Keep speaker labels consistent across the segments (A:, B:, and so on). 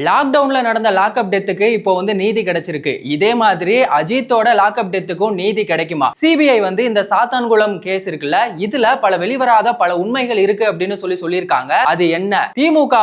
A: லாக்டவுன்ல நடந்த லாக்அப் டெத்துக்கு இப்போ நீதி கிடைச்சிருக்கு. இதே மாதிரி அஜித்தோட லாக்அப் டெத்துக்கும் நீதி கிடைக்குமா? சிபிஐ இந்த சாத்தான்குளம் கேஸ் இருக்குல்ல, இதுல பல வெளிவராத பல உண்மைகள் இருக்கு அப்படின்னு சொல்லியிருக்காங்க. அது என்ன? திமுக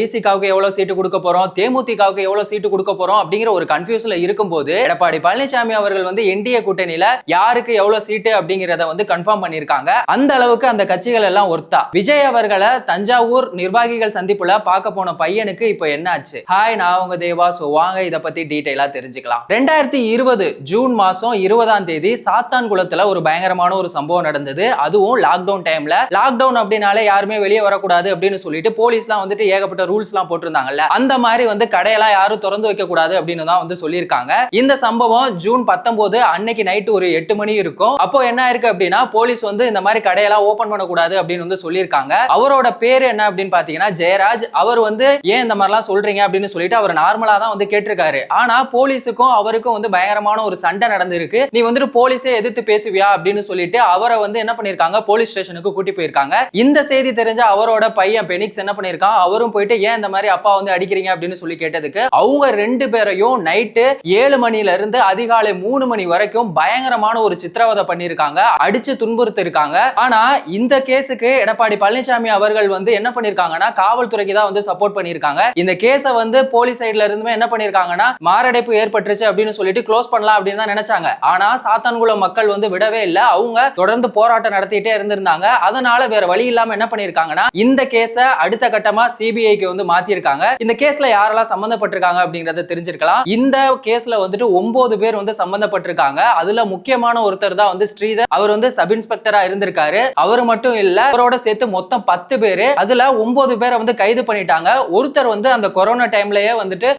A: விசிகாவுக்கு எவ்வளவு சீட்டு கொடுக்க போறோம், தேமுதிகவுக்கு எவ்வளவு சீட்டு கொடுக்க போறோம் அப்படிங்கிற ஒரு கன்ஃபியூஸ்ல இருக்கும்போது எடப்பாடி பழனிசாமி அவர்கள் என்டிஏ கூட்டணியில யாருக்கு எவ்வளவு சீட்டு அப்படிங்கறத கன்ஃபார்ம் பண்ணிருக்காங்க. அந்த அளவுக்கு அந்த கட்சிகள் எல்லாம் ஒர்த்தா. விஜய் அவர்களை தஞ்சாவூர் நிர்வாகிகள் சந்திப்புல பார்க்க போன பையனுக்கு இப்போ என்ன ஆச்சு? ஹாய், நான் உங்க தேவா. வாங்க இத பத்தி டீடைலா தெரிஞ்சுக்கலாம். 2020 ஜூன் மாசம் 20ஆம் தேதி சாத்தான்குளத்துல ஒரு பயங்கரமான ஒரு சம்பவம் நடந்தது. அதுவும் லாக்டவுன் டைம்ல. லாக்டவுன் அப்படினாலே யாருமே வெளியே வரக்கூடாது அப்படின்னு சொல்லிட்டு போலீஸ்லாம் ஏகப்பட்ட ரூல்ஸ்லாம் போட்டிருந்தாங்கல்ல, அந்த மாதிரி கடையெல்லாம் யாரும் திறந்து வைக்க கூடாது அப்படின்னு தான் சொல்லியிருக்காங்க. இந்த சம்பவம் ஜூன் 19 அன்னைக்கு நைட் ஒரு 8 மணி இருக்கும். அப்போ என்ன ஆயிருக்கு அப்படின்னா, போலீஸ் இந்த மாதிரி கடையெல்லாம் ஓபன் பண்ணக்கூடாது அப்படின்னு சொல்லியிருக்காங்க. அவரோட பேரு என்ன அப்படின்னு பாத்தீங்கன்னா ஜெயராஜ். அவர் ஏன் இந்த மாதிரிலாம் சொல்றீங்க அப்படின்னு சொல்லிட்டு அவர் நார்மலா தான் கேட்டிருக்காரு. ஆனா போலீஸுக்கும் அவருக்கும் பயங்கரமான ஒரு சண்டை நடந்திருக்கு. நீ போலீஸே எதிர்த்து பேசுவியா அப்படின்னு சொல்லிட்டு அவரை என்ன பண்ணிருக்காங்க, போலீஸ் ஸ்டேஷனுக்கு கூட்டி போயிருக்காங்க. இந்த செய்தி தெரிஞ்ச அவரோட பையன் பெனிக்ஸ் என்ன பண்ணிருக்கான், அவரும் போயிட்டு ஏன் இந்த மாதிரி அப்பா அடிக்கிறீங்க அப்படின்னு சொல்லி கேட்டதுக்கு அவங்க 2 பேரையும் நைட்டு 7 மணில இருந்து அதிகாலை 3 மணி வரைக்கும் பயங்கரமான ஒரு சித்திரவதை பண்ணிருக்காங்க, அடிச்சு துன்புறுத்தி இருக்காங்க. ஆனா இந்த கேஸுக்கு எடப்பாடி பழனிசாமி அவர்கள் என்ன பண்ணிருக்காங்கன்னா காவல்துறைக்கு தான் சப்போர்ட் பண்ணிருக்காங்க. இந்த கேஸ போலீஸ் சைடுல இருந்துமே என்ன பண்ணிருக்காங்கன்னா மாரடைப்பு ஏற்பட்டுருச்சு அப்படின்னு சொல்லிட்டு க்ளோஸ் பண்ணலாம் அப்படின்னு தான் நினைச்சாங்க. ஆனா சாத்தான்குளம் மக்கள் விடவே இல்ல. அவங்க தொடர்ந்து போராட்டம் நடத்திட்டே இருந்திருந்தாங்க. அதனால வேற வழி இல்லாம என்ன பண்ணிருக்காங்கன்னா இந்த கேஸ அடுத்த கட்டமா சிபிஐக்கு மாத்திருக்காங்க. இந்த கேஸ்ல யாரெல்லாம் சம்பந்தப்பட்டிருக்காங்க அப்படிங்கறத தெரிஞ்சிருக்கலாம். இந்த கேஸ்ல 9 பேர் சம்பந்தப்பட்டிருக்காங்க. அதுல முக்கியமான ஒருத்தர் தான் ஸ்ரீதர். அவர் சப் இன்ஸ்பெக்டரா இருந்திருக்காரு. அவர் மட்டும் இல்ல, அவரோட சேர்த்து மொத்தம் 10 பேரு. அதுல 9 பேரை கைது பண்ணிட்டாங்க. ஒருத்தர் அந்த கொரோனா டைம்லயே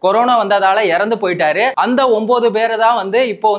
A: கொரோனா வந்ததால இறந்து போயிட்டாரு. அந்த 9 பேரை தான் இப்போ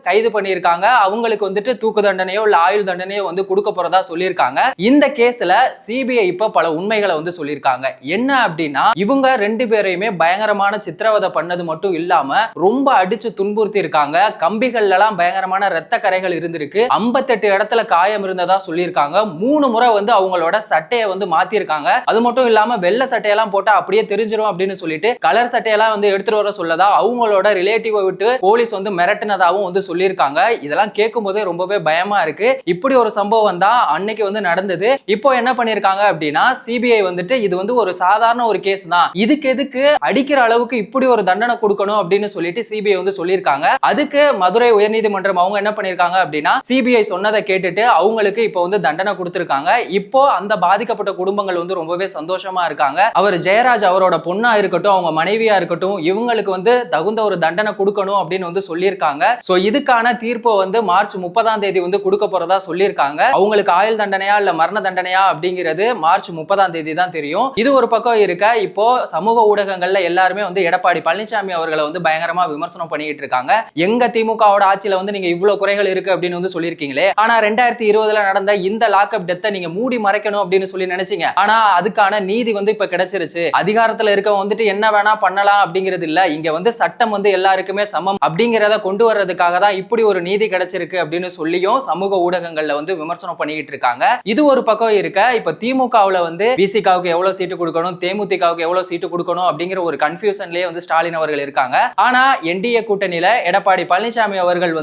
A: கைது பண்ணிருக்காங்க. அவங்களுக்கு தூக்கு தண்டனையோ இல்ல ஆயுள் தண்டனையோ கொடுக்க போறதா சொல்லியிருக்காங்க. இந்த கேஸ்ல சிபிஐ இப்ப பல உண்மைகளை சொல்லியிருக்காங்க. என்ன அப்படின்னா, இவங்க 2 பேரையுமே பயங்கரமான சித்திரவதை பண்ணது மட்டும் இல்லாம ரொம்ப அடிச்சு துன்புறுத்தி இருக்காங்க. கம்பிகள்ல எல்லாம் பயங்கரமான ரத்த கரைகள் இருந்திருக்கு. 58 இடத்துல காயம் இருந்ததா சொல்லியிருக்காங்க. 3 முறை அவங்களோட சட்டையை மாத்தி இருக்காங்க. அது மட்டும் இல்லாம வெள்ளை சட்டையெல்லாம் போட்டா அப்படியே தெரிஞ்சிரும் அப்படின்னு சொல்லிட்டு கலர் சட்டையெல்லாம் எடுத்துட்டு வர சொல்லதா அவங்களோட ரிலேட்டிவ் விட்டு போலீஸ் மிரட்டினதாவும் சொல்லியிருக்காங்க. இதெல்லாம் கேட்கும் போதே ரொம்பவே பயமா இருக்கு. இப்படி ஒரு சம்பவம் தான் அன்னைக்கு நடந்தது. இப்போ என்ன பண்ணிருக்காங்க அப்படின்னா, சிபிஐ இது ஒரு சாதாரண ஒரு கேஸ் தான், இதுக்கு எதுக்கு அடிக்கிற அளவுக்கு இப்படி ஒரு தண்டனை கொடுக்கணும் அப்படின்னு சொல்லிட்டு சிபிஐ சொல்லியிருக்காங்க. அதுக்கு மதுரை உயர்நீதிமன்றம் அவங்க என்ன பண்ணிருக்காங்க அப்படின்னா, சிபிஐ சொன்னதை கேட்டுட்டு அவங்களுக்கு இப்போ தண்டனை கொடுத்திருக்காங்க. இப்போ அந்த பாதிக்கப்பட்ட குடும்பங்கள் ரொம்பவே சந்தோஷமா இருக்காங்க. அவர் ஜெயராஜ் அவரோட பொண்ணா இருக்கட்டும், அவங்க மனைவியா இருக்கட்டும், இவங்களுக்கு தகுந்த ஒரு தண்டனை கொடுக்கணும் அப்படின்னு சொல்லியிருக்காங்க. சோ இதுக்கான தீர்ப்பு மார்ச் 30ஆம் தேதி கொடுக்க போறதா சொல்லியிருக்காங்க. அவங்களுக்கு ஆயுள் தண்டனையா இல்ல மரண தண்டனையா அப்படிங்கிறது மார்ச் 30ஆம் தேதி தான் தெரியும். இது ஒரு பக்கம் இருக்க, இப்போ சமூக ஊடகங்கள்ல எல்லாருமே எடப்பாடி பழனிசாமி அவர்களை பயங்கரமா விமர்சனம் பண்ணிட்டு இருக்காங்க. எங்க திமுகவோட ஆட்சியில நீங்க இவ்வளவு குறைகள் இருக்கு அப்படின்னு சொல்லியிருக்கீங்களே, ஆனா 2020ல நடந்த இந்த லாக்அப் டெத்தை நீங்க மூடி மறைக்கணும் அப்படின்னு சொல்லி நினைச்சீங்க. ஆனா அதுக்கான நீதி இப்ப கிடைச்சிருச்சு. அதிகாரத்துல இருக்க என்ன வேணா பண்ணலாம் அப்படிங்கிறது இல்ல, இங்க சட்டம் எல்லாருக்குமே சமம் அப்படிங்கறத கொண்டு வர்றதுக்காக தான் இப்படி ஒரு நீதி கிடைச்சிருக்கு அப்படின்னு சொல்லியும் சமூக ஊடகங்கள்ல விமர்சனம் பண்ணிட்டு இருக்காங்க. இது ஒரு பக்கம் இருக்க, இப்ப திமுகவுல விசிகாவுக்கு எவ்வளவு சீட்டு கொடுக்கணும், தேமுதிகவுக்கு எவ்வளவு சீட்டு கொடுக்கணும் அப்படிங்கிற ஒரு கன்ஃபியூஷன்லயே ஸ்டாலின் அவர்கள் இருக்காங்க. ஆனா என்டிஏ கூட்டணியில எடப்பாடி பழனிசாமி அவர்கள்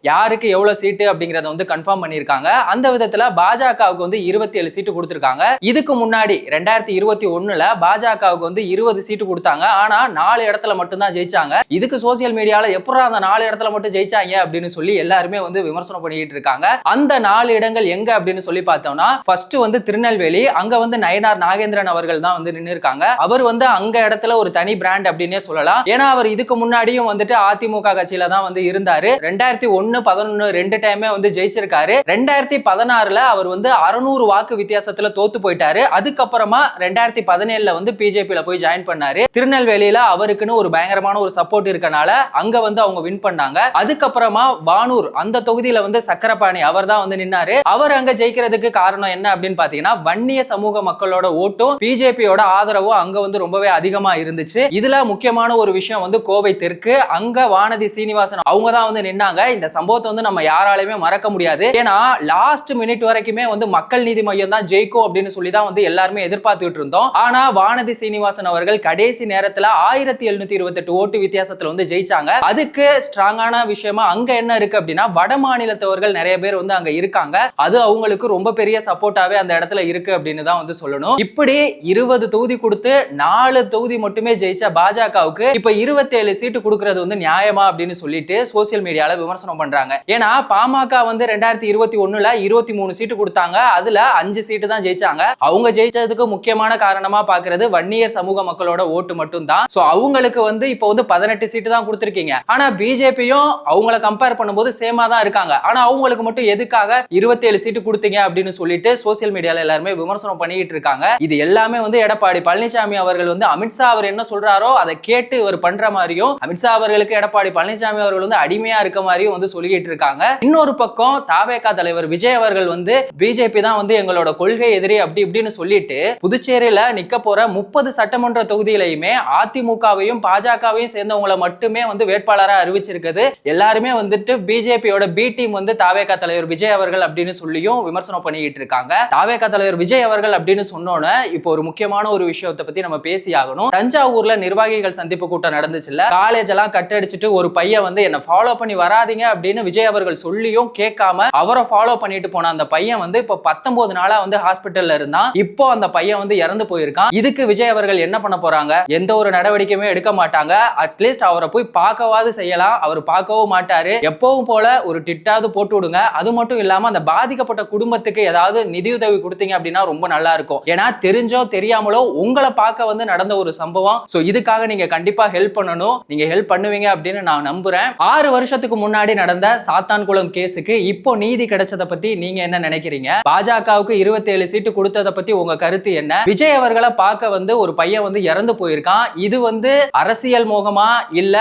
A: யாருக்கு எவ்வளவு சீட்டு அப்படிங்கறத கன்ஃபார்ம் பண்ணிருக்காங்க. அந்த விதத்துல பாஜகவுக்கு 27 சீட்டு கொடுத்திருக்காங்க. இதுக்கு முன்னாடி 2021ல பாஜகவுக்கு 20 சீட்டு கொடுத்தாங்க. ஆனா 4 இடத்துல மட்டும் தான் ஜெயிச்சாங்க. இதுக்கு சோசியல் மீடியால எப்பறா அந்த 4 இடத்துல மட்டும் ஜெயிச்சாங்க அப்படின்னு சொல்லி எல்லாருமே விமர்சனம் பண்ணிட்டு இருக்காங்க. அந்த 4 இடங்கள் எங்க அப்படின்னு சொல்லி பார்த்தோம்னா, ஃபர்ஸ்ட் திருநெல்வேலி. அங்க நயனார் நாகேந்திரன் அவர்கள் தான் நின்னு இருக்காங்க. அவர் அங்க இடத்துல ஒரு தனி பிராண்ட் அப்படின்னே சொல்லலாம். ஏன்னா அவர் இதுக்கு முன்னாடியும் அதிமுக கட்சியில தான் இருந்தாரு. 2001, 11 2 டைமே ஜெயிச்சிருக்காரு. 2016ல அவர் 600 வாக்கு வித்தியாசத்துல தோத்து போயிட்டாரு. அதுக்கப்புறமா 2017ல பிஜேபியில போய் ஜாயின் பண்ணாரு. திருநெல்வேலியில அவருக்குன்னு ஒரு பயங்கரமான ஒரு சப்போர்ட் இருக்கனால அங்க அவங்க வின் பண்ணாங்க. அதுக்கப்புறமா வானூர் அந்த தொகுதியில சக்கரபாணி அவர் தான் நின்னாரு. அவர் அங்க ஜெயிக்கிறதுக்கு காரணம் என்ன அப்படின்னு பாத்தீங்கன்னா, வன்னிய சமூக மக்களோட ஓட்டும் பிஜேபியோட ஆதரவும் அங்க ரொம்பவே அதிகமா இருந்துச்சு. இதுல முக்கியமான ஒரு விஷயம் கோவை தெற்கு. அங்க வானதி சீனிவாசன் அவங்க தான் நின்னாங்க. இந்த சம்பவத்தை நம்ம யாராலையுமே மறக்க முடியாது. ஏன்னா லாஸ்ட் மினிட் வரைக்குமே மக்கள் நீதி மையம் தான் ஜெயிக்கும் அப்படின்னு சொல்லி தான் எல்லாருமே எதிர்பார்த்துட்டு இருந்தோம். ஆனா வானதி சீனிவாசன் அவர்கள் கடைசி நேரத்துல 1728 ஓட்டு வித்தியாசத்துல வந்து ஜெயிச்சாங்க. அதுக்கு ஸ்ட்ராங்கான விஷயமா அங்க என்ன இருக்கு அப்படின்னா, வட மாநிலத்தவர்கள் நிறைய பேர் வந்து அங்க இருக்காங்க. அது அவங்களுக்கு ரொம்ப பெரிய சப்போர்ட்டாவே அந்த இடத்துல இருக்கு அப்படின்னு தான் வந்து சொல்லணும். இப்படி 20 தொகுதி கொடுத்து 4 தொகுதி மட்டுமே ஜெயிச்ச பாஜகவுக்கு இப்ப 27 சீட்டு கொடுக்கிறது வந்து நியாயமா அப்படின்னு சொல்லிட்டு சோசியல் மீடியால விமர்சனம் பண்றாங்க. ஏன்னா பாமக வந்து 2021ல 23 சீட்டு கொடுத்தாங்க. அதுல 5 சீட்டு தான் ஜெயிச்சாங்க. அவங்க ஜெயிச்சதுக்கு முக்கியமான காரணமா பாக்குறது வன்னியர் சமூக மக்களோட ஓட்டு மட்டும் தான். சோ அவங்களுக்கு வந்து இப்ப வந்து 18 சீட்டு தான் கொடுத்திருக்கீங்க. ஆனா பிஜேபியும் அவங்கள கம்பேர் பண்ணும்போது சேமா தான் இருக்காங்க. ஆனா அவங்களுக்கு மட்டும் எதுக்காக 27 சீட்டு கொடுத்தீங்க அப்படின்னு சொல்லிட்டு சோசியல் மீடியால எல்லாருமே விமர்சனம் பண்ணிட்டு இருக்காங்க. இது எல்லாமே வந்து எடப்பாடி பழனிசாமி அவர்கள் வந்து அமித்ஷா அவர் என்ன சொல்றாரோ அதை கேட்டு இவர் பண்ற மாதிரியும், அமித்ஷா அவர்களுக்கு எடப்பாடி பழனிசாமி அவர்கள் வந்து அடிமையா இருக்க மாதிரியும் வந்து சொல்லிட்டு இருக்காங்க. இன்னொரு பக்கம் தாவேகா தலைவர் விஜய் அவர்கள் வந்து பிஜேபி தான் வந்து எங்களோட கொள்கை எதிரி அப்படி இப்படின்னு சொல்லிட்டு புதுச்சேரியில நிக்க போற 30 சட்டமன்ற தொகுதியிலையுமே அதிமுகவையும் பாஜகவையும் சேர்ந்தவங்களை மட்டுமே வந்து வேட்பாளரா அறிவிச்சிருக்குது. எல்லாருமே வந்துட்டு பிஜேபியோட பி டீம் வந்து தாவேகா தலைவர் விஜய் அவர்கள் அப்படின்னு சொல்லியும் விமர்சனம் பண்ணிட்டு இருக்காங்க. தாவேகா தலைவர் விஜய் அவர்கள் அப்படின்னு சொன்னோன்னு இப்போ ஒரு முக்கியமான ஒரு விஷயத்தை பத்தி நம்ம பேசி ஆகணும். தஞ்சாவூர்ல நிர்வாகிகள் சந்திப்பு கூட்டம் நடந்துச்சுல்ல, காலேஜ் எல்லாம் கட்டடிச்சிட்டு ஒரு பையன் வந்து என்ன ஃபாலோ பண்ணி வராதீங்க அப்படின்னு விஜய் அவர்கள் சொல்லியும் கேட்காம அவரை ஃபாலோ பண்ணிட்டு போன அந்த பையன் வந்து இப்ப 19 நாளா வந்து ஹாஸ்பிட்டல்ல இருந்தான். இப்போ அந்த பையன் வந்து இறந்து போயிருக்கான். இதுக்கு விஜய் அவர்கள் என்ன பண்ண போறாங்க? எந்த ஒரு நடவடிக்கையுமே எடுக்க மாட்டாங்க. அட்லீஸ்ட் அவரை போய் பார்க்கவாது செய்யலாம். அவர் பார்க்கவும் மாட்டாரு. எப்பவும் போல ஒரு டிட்டாவது போட்டு விடுங்க. அது மட்டும் இல்லாம அந்த பாதிக்கப்பட்ட குடும்பத்துக்கு ஏதாவது நிதியுதவி கொடுத்தீங்க அப்படின்னா ரொம்ப நல்லா இருக்கும். ஏன்னா தெரிஞ்சோ தெரியாமலோ உங்களை பார்க்க வந்து நடந்த ஒரு சம்பவம். சோ இதுக்காக நீங்க கண்டிப்பா ஹெல்ப் பண்ணணும். நீங்க ஹெல்ப் பண்ணுவீங்க அப்படின்னு நான் நம்புறேன். 6 வருஷத்துக்கு முன்னாடி நடந்த சாத்தான்குளம் கேஸுக்கு இப்போ நீதி கிடைச்சதை பத்தி நீங்க என்ன நினைக்கிறீங்க? பாஜகவுக்கு 27 சீட்டு கொடுத்ததை பத்தி உங்க கருத்து என்ன? விஜய் அவர்களை பார்க்க வந்து ஒரு பையன் வந்து இறந்து போயிருக்கான். இது வந்து அரசியல் மோகமா இல்ல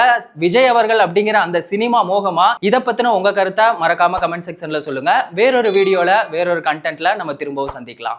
A: விஜய் அவர்கள் அப்படிங்கிற அந்த சினிமா மோகமா? இத பத்தின உங்க கருத்தை மறக்காம கமெண்ட் செக்ஷன்ல சொல்லுங்க. வேறொரு வீடியோல வேறொரு கண்டென்ட்ல நம்ம திரும்பவும் சந்திக்கலாம்.